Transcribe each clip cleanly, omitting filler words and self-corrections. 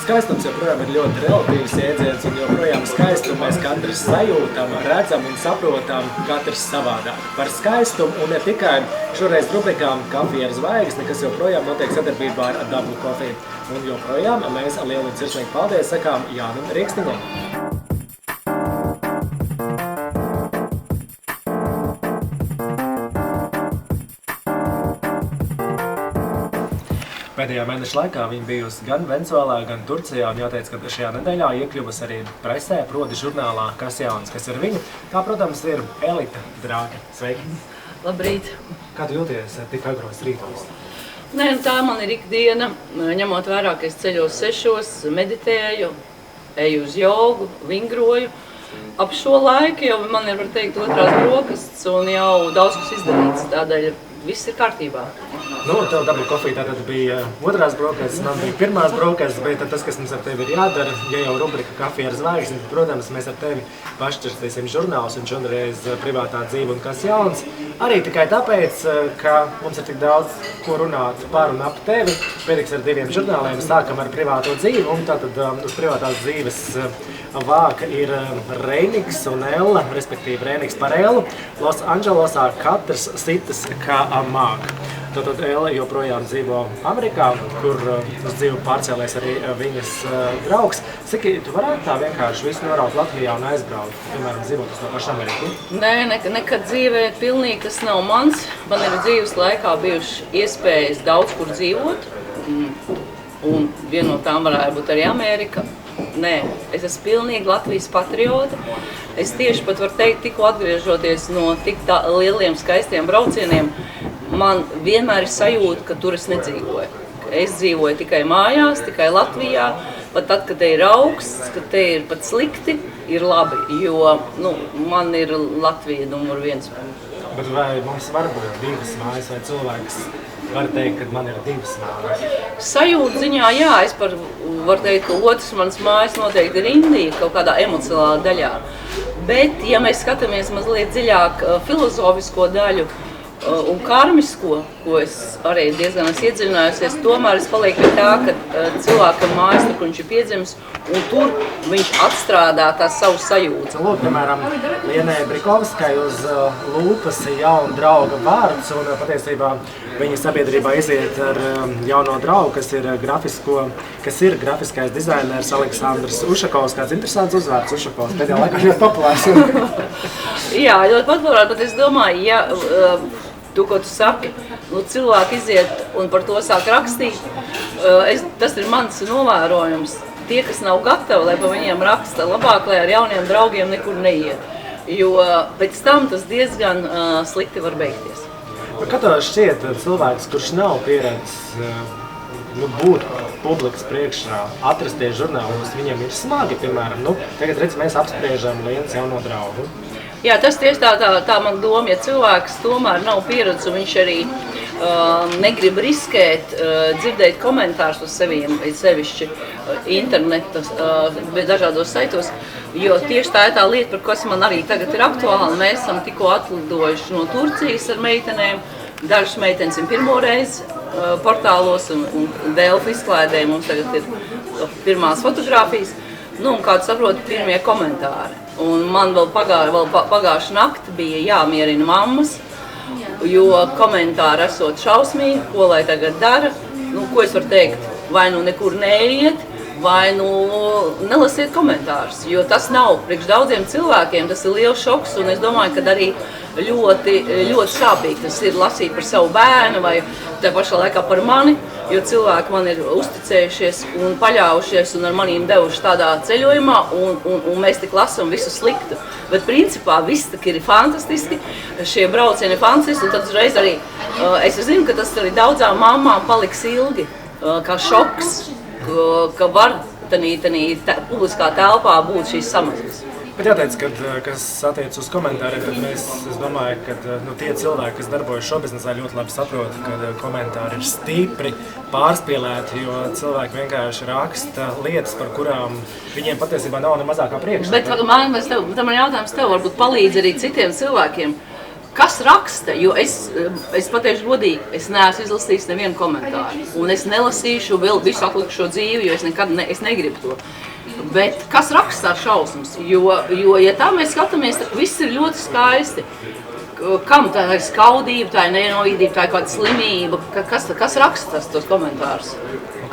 Skaistums joprojām ir ļoti relatīvs jēdziens, un joprojām skaistumu mēs katrs sajūtam, redzam un saprotam katrs savādāk. Par skaistumu un ne tikai šoreiz rubrikām Kafija ar zvaigzni, kas joprojām notiek sadarbībā ar Double Coffee. Un joprojām mēs lielu un sirsnīgi paldies sakām Jānim Rīkstiņam. Pēdējā mēneša laikā viņa bijusi gan Venezuelā, gan Turcijā, un jāteic, ka šajā nedēļā iekļuvusi arī presē, proti žurnālā Kas jauns, kas ir viņa. Tā, protams, ir Elita Drāge. Sveiki! Labrīt! Kā tu jūties tik agros rītos? Nē, tā man ir ikdiena, ņemot vērā, ka es ceļos 6, meditēju, eju uz jogu, vingroju. Ap šo laiku jau man ir, var teikt, otrās brokastis un jau daudz kas izdarīts, tādēļ viss ir kārtībā. Nu, tev Double Coffee tātad bija otrās brokastis, man bija pirmās brokastis, bet tas, kas mums ar tevi ir jādara, ja jau rubrika Kafija ar zvaigzni, tad, protams, mēs ar tevi pašķirstīsim žurnālus un šoreiz privātā dzīve un kas jauns. Arī tikai tāpēc, ka mums ir tik daudz, ko runāt par un ap tevi. Pēdīgs ar 2 žurnāliem, sākam ar privāto dzīvi, un tātad uz privātās dzīves vāka ir Reiniks un Ella, respektīvi Reiniks par Ellu. Los Andželosā katrs sitas kā māk. Tātad Ella joprojām dzīvo Amerikā, kur uz dzīvi pārcēlēs arī viņas draugs. Saki, tu varētu tā vienkārši visu noraut Latvijā un aizbraukt, piemēram, dzīvot uz to pašu Ameriku? Nē, nekad dzīvē pilnīgi tas nav mans. Man ir dzīves laikā bijuši iespējas daudz kur dzīvot, un viena no tām varētu būt arī Amerika. Nē, es esmu pilnīgi Latvijas patriota. Es tieši pat varu teikt, tikko atgriežoties no tik lieliem skaistiem braucieniem, man vienmēr ir sajūta, ka tur es nedzīvoju. Es dzīvoju tikai mājās, tikai Latvijā, pat tad, kad te ir augsts, kad te ir pat slikti, ir labi, jo man ir Latvija numur 1. Bet vai mums var būt 2 mājas vai cilvēks var teikt, ka man ir 2 mājas? Sajūta ziņā, jā, es varu teikt, ka otrs manas mājas noteikti ir Indija, kaut kādā emocionālā daļā. Bet, ja mēs skatāmies mazliet dziļāk filozofisko daļu un karmisko, ko es arī diezgan esmu iedziļinājusies, tomēr es palieku pie tā, ka cilvēkam mājas, tur, kur viņš ir piedzimis, un tur viņš atstrādā tās savus sajūtas. Lūk, piemēram, Lienai Brikovskai uz lūpas jauna drauga vārds, un patiesībā viņa sabiedrībā iziet ar jauno draugu, kas ir grafiskais dizainers Aleksandrs Ušakovs. Kāds interesants uzvārds Ušakovs, pēdējā laikā ļoti populārs. Jā, ļoti populārs, bet es domāju, ja tu, ko tu saki, cilvēki iziet un par to sāk rakstīt, tas ir mans novērojums. Tie, kas nav gatavi, lai pa viņiem raksta, labāk, lai ar jauniem draugiem nekur neiet, jo pēc tam tas diezgan slikti var beigties. Kā tev šķiet, cilvēks, kurš nav pieredzis būt publikas priekšā, atrasties žurnālos, viņam ir smagi, piemēram, tagad redz, mēs apspriežam Lienas jauno draugu. Jā, tas tieši tā man doma, ja cilvēks tomēr nav pieredzis un viņš arī negrib riskēt, dzirdēt komentārus uz seviem, sevišķi interneta, dažādos saitos, jo tieši tā ir tā lieta, par kas man arī tagad ir aktuāla. Mēs esam tikko atlidojuši no Turcijas ar meitenēm, dažas meitenes ir pirmo reizi portālos un Delfi izklādē, mums tagad ir pirmās fotogrāfijas, un kā tu saproti, pirmie komentāri. Un man vēl pagājuša nakti bija jāmierina mammas, jo komentāri esot šausmīgi, ko lai tagad dara, ko es varu teikt, vai nekur neiet, vai nelasiet komentārus, jo tas nav priekš daudziem cilvēkiem, tas ir liels šoks, un es domāju, ka arī ļoti sāpīgi tas ir lasīt par savu bērnu vai tā pašā laikā par mani, jo cilvēki man ir uzticējušies un paļaujušies un ar manīm devuši tādā ceļojumā, un mēs tik lasam visu sliktu. Bet principā viss tik ir fantastiski, šie braucieni ir fantastiski, un tad uzreiz arī es zinu, ka tas arī daudzām mammām paliks ilgi, kā šoks, ka var tanī publiskā telpā būt šīs samazes. Bet jāteic, kas attiec uz komentāriem, tad es domāju, ka tie cilvēki, kas darbojas šobiznesā, ļoti labi saprot, ka komentāri ir stipri pārspīlēti, jo cilvēki vienkārši raksta lietas, par kurām viņiem patiesībā nav ne mazākā priekšstata. Bet man jautājums tev varbūt palīdz arī citiem cilvēkiem. kas raksta, jo es pateikšu godīgi, es neesmu izlasījis nevienu komentāru. Un es nelasīšu vēl visu atlikušo dzīvi, jo es nekad es negribu to. Bet kas raksta ar šausmas? Jo, ja tā mēs skatāmies, tad viss ir ļoti skaisti. Kam tā ir skaudība, tā ir nenovidība, tā ir kāda slimība? Kas raksta tos komentārus?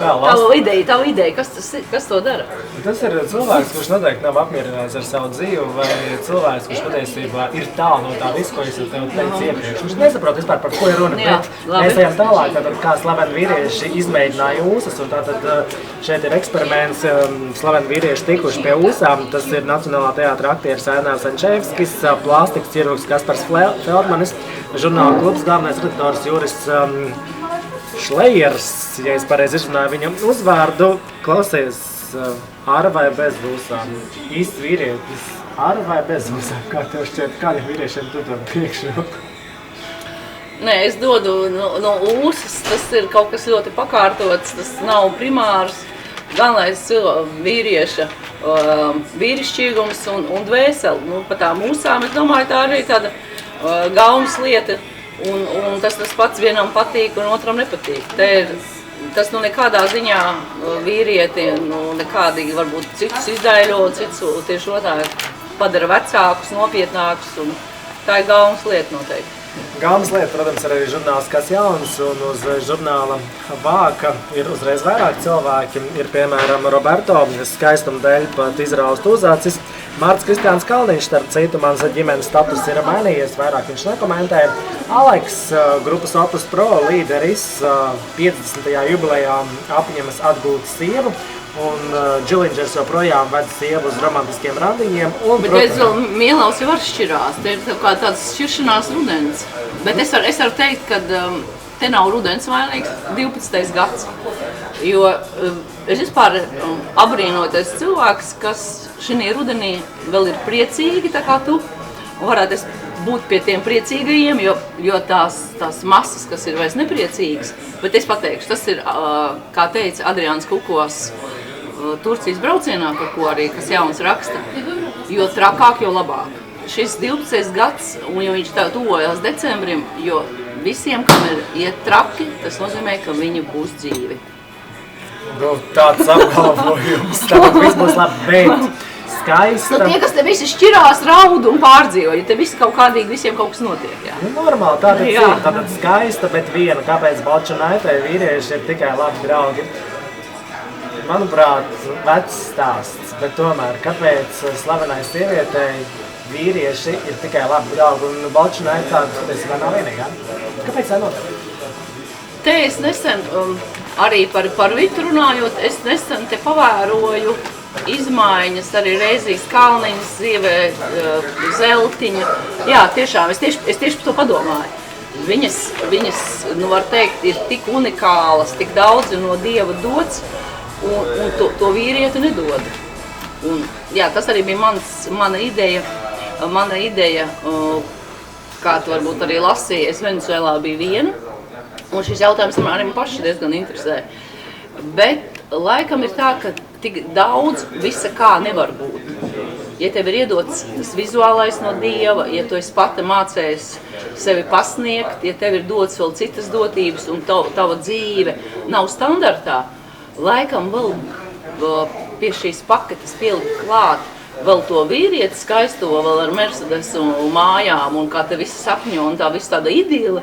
Tava ideja, kas to dara? Tas ir cilvēks, kurš noteikti nav apmierināts ar savu dzīvi, vai cilvēks, kurš patiesībā ir tālu no tā visu, ko es jau tev teicu iepriekš. Viņš nesaprot vispār, par ko ir runa, bet mēs ejam tālāk, tātad kā slaveni vīrieši izmēģināja ūsas, un tātad šeit ir eksperiments, slaveni vīrieši tikuši pie ūsām. Tas ir Nacionālā teātra aktieris Ēnārs Ančevskis, plastikas ķirurgs Kaspars Feldmanis, žurnāla klubs galvenais redaktors Juris Šlejers, ja es pareizi izrunāju viņa uzvārdu. Klausies, ar vai bez ūsām? Īsts vīrietis, ar vai bez ūsām? Kā tev šķiet, kādiem vīriešiem tu dod priekšroku? Nē, es dodu no ūsas, tas ir kaut kas ļoti pakārtots, tas nav primārs. Galvenais vīrieša vīrišķīgums un dvēseli. Par tām ūsām, es domāju, tā arī tāda gaumas lieta. Un tas pats vienam patīk un otram nepatīk. Tas nekādā ziņā vīrieti nekādīgi varbūt citus izdaļo, citus tieši otrādi padara vecākus, nopietnākus. Un tā ir gaumas lieta noteikti. Gaumas lieta, protams, ir arī žurnāls Kas jauns, un uz žurnāla vāka ir uzreiz vairāk cilvēki. Ir piemēram Roberto, skaistuma dēļ pat izraust uzacis. Mārts Kristiāns Kalniņš, starp citu, mans ģimenes status ir mainījies, vairāk viņš nekomentē. Aleks, grupas Opus Pro līderis, 50. jubilejā apņemas atgūt sievu, un Džilindžers joprojām ved sievu uz romantiskiem randiņiem. Bet redz, Mielaus jau atšķirās, te ir kā tāds šķiršanās rudens. Bet es varu teikt, ka te nav rudens vainīgs 12. gads. Jo es vispār apbrīnoties cilvēks, kas šī rudenī vēl ir priecīgi, tā kā tu, varētu būt pie tiem priecīgajiem, jo tās masas, kas ir vairs nepriecīgas, bet es pateikšu, tas ir, kā teica Adriāns Kukos, Turcijas braucienā, par ko arī Kas jauns raksta, jo trakāk, jo labāk. Šis 12. gads, un jo viņš tā tuvojās decembrim, jo visiem, kam iet traki, tas nozīmē, ka viņi būs dzīvi. Tāds apgalvojums, tātad viss būs labi, bet skaista. Tie, kas te visi šķirās, raud un pārdzīvo, ja te visi kaut kādīgi visiem kaut kas notiek, jā. Normāli, tātad skaista, bet viena, kāpēc Balčunaitai vīrieši ir tikai labi draugi. Manuprāt, vecs stāsts, bet tomēr, kāpēc slavenai sievietei vīrieši ir tikai labi draugi un Balčunaitā tas nav vienīgā? Kāpēc tā notiek? Te es nesen, arī par Vitu runājot, es nesen te pavēroju izmaiņas arī Reizijas Kalniņas dzīvē, Zeltiņa. Jā, tiešām, es tieši par to padomāju. Viņas, var teikt, ir tik unikālas, tik daudz no Dieva dots, un to vīrieti nedod. Un, jā, tas arī bija mana ideja, kā tu varbūt arī lasīji, es Venezuelā biju viena, un šis jautājums arī man paši diezgan interesē. Bet laikam ir tā, ka tik daudz visa kā nevar būt. Ja tev ir iedots tas vizuālais no Dieva, ja tu esi pati mācējies sevi pasniegt, ja tev ir dots vēl citas dotības un tava dzīve nav standartā, laikam vēl pie šīs paketes pielikt klāt vēl to vīrieti skaisto, vēl ar Mercedes un mājām un kā te visi sapņo un tā viss tāda idila,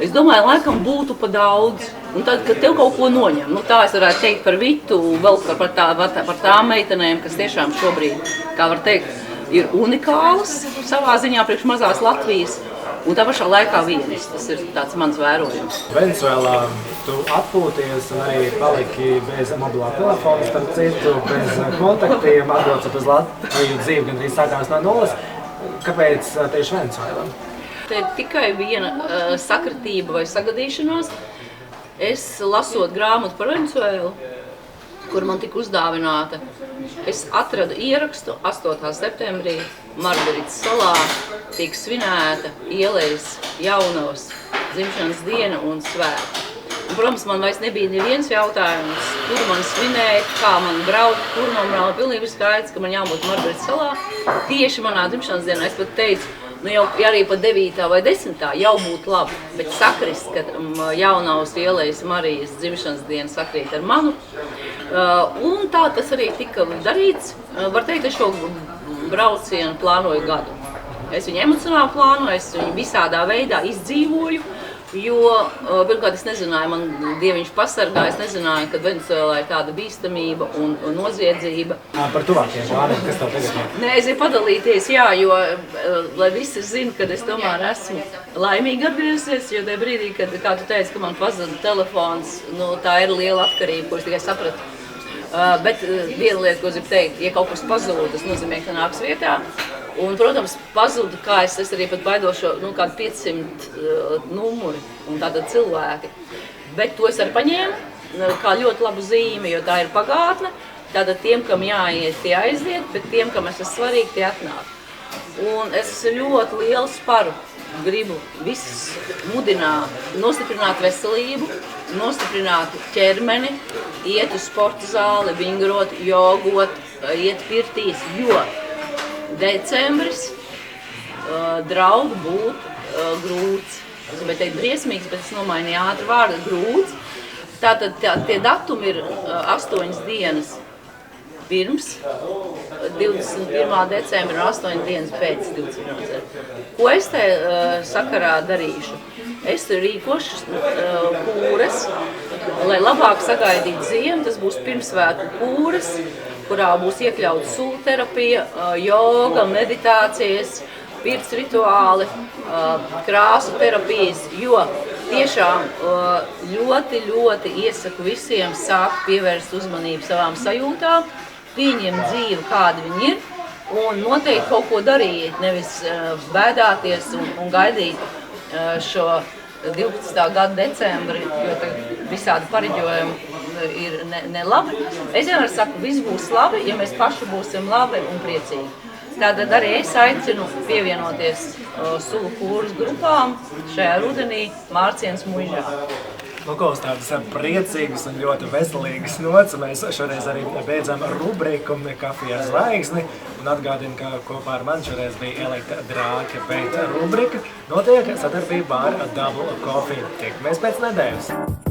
es domāju, laikam būtu pa daudz. Un tad, kad tev kaut ko noņem, tā es varētu teikt par Vitu, vēl par tām meitenēm, kas tiešām šobrīd, kā var teikt, ir unikālas savā ziņā priekš mazās Latvijas, un tā pašā laikā vienas. Tas ir tāds mans vērojums. Venezuelā tu atpūties un arī paliki bez mobilā telefona, starp citu, bez kontaktiem, atbraucat uz Latviju, dzīve gandrīz sākās no nulles. Kāpēc tieši Venezuelā? Te ir tikai viena sakritība vai sagadīšanās. Es lasot grāmatu par Venezuelu, kur man tika uzdāvināta, es atradu ierakstu 8. septembrī Margaritas salā tiek svinēta ielejas jaunavas dzimšanas diena un svētki. Un, protams, man vairs nebija neviens jautājums, kur man svinēt, kā man braukt, kur man braukt. Pilnīgi skaidrs, ka man jābūt Margaritas salā. Tieši manā dzimšanas dienā es pat teicu, nu jau arī pa 9. vai 10. jau būtu labi, bet sakrist, ka Jaunavas ielejas Marijas dzimšanas diena sakrīt ar manu. Un tā tas arī tika darīts. Var teikt, es šo braucienu plānoju gadu. Es viņu emocionāli plānoju, es viņu visādā veidā izdzīvoju, jo, pirmkārt, es nezināju, man Dieviņš pasargā, es nezināju, ka Venecuēlā ir tāda bīstamība un noziedzība. Par tuvākiem plāniem, kas tev tagad ir? Nē, es gribu padalīties, jā, jo, lai visi zina, ka es tomēr esmu laimīgi atgriezusies, jo tajā brīdī, kad, kā tu teici, ka man pazuda telefons, nu, tā ir liela atkarība, ko es tikai sapratu. Bet viena lieta, ko es gribu teikt, ja kaut kas pazūd, tas nozīmē, ka nāks vietā. Un, protams, pazuda, kā es arī pat baidošu, nu, kādu 500 numuri un tātad cilvēki. Bet to es arī paņēmu kā ļoti labu zīmi, jo tā ir pagātne. Tātad tiem, kam jāiet, tie aiziet, bet tiem, kam es esmu svarīgi, tie atnāk. Un es ļoti lielu sparu gribu visus mudināt, nostiprināt veselību, nostiprināt ķermeni, iet uz sporta zāli, vingrot, jogot, iet pirtīs, jo decembris draud būt grūts. Es gribēju teikt briesmīgs, bet es nomainīju ātri vārdu grūts. Tātad tie datumi ir 8 dienas pirms 21. decembra un 8 dienas pēc 21. decembra. Ko es te sakarā darīšu? Es rīkošu kūres, lai labāk sagaidītu ziemu. Tas būs pirmsvētku kūres, kurā būs iekļauts sūlterapija, joga, meditācijas, pirts rituāli, krāsu terapijas, jo tiešām ļoti, ļoti iesaku visiem sākt pievērst uzmanību savām sajūtām, pieņemt dzīvi, kāda viņi ir, un noteikti kaut ko darīt, nevis bēdāties un gaidīt šo 12. gada decembri, jo visādi pareģojumi ir nelabi. Es vienmēr saku, viss būs labi, ja mēs paši būsim labi un priecīgi. Tātad arī es aicinu pievienoties sulu kūras grupām šajā rudenī Mārcienas muižā. Nu, ko uz tādas priecīgas un ļoti veselīgas nots, mēs šoreiz arī beidzam rubriku Kafija ar zvaigzni un atgādinu, ka kopā ar mani šoreiz bija Elita Drāke, bet rubrika notiek sadarbībā ar Double Coffee. Tiekamies pēc nedēļas!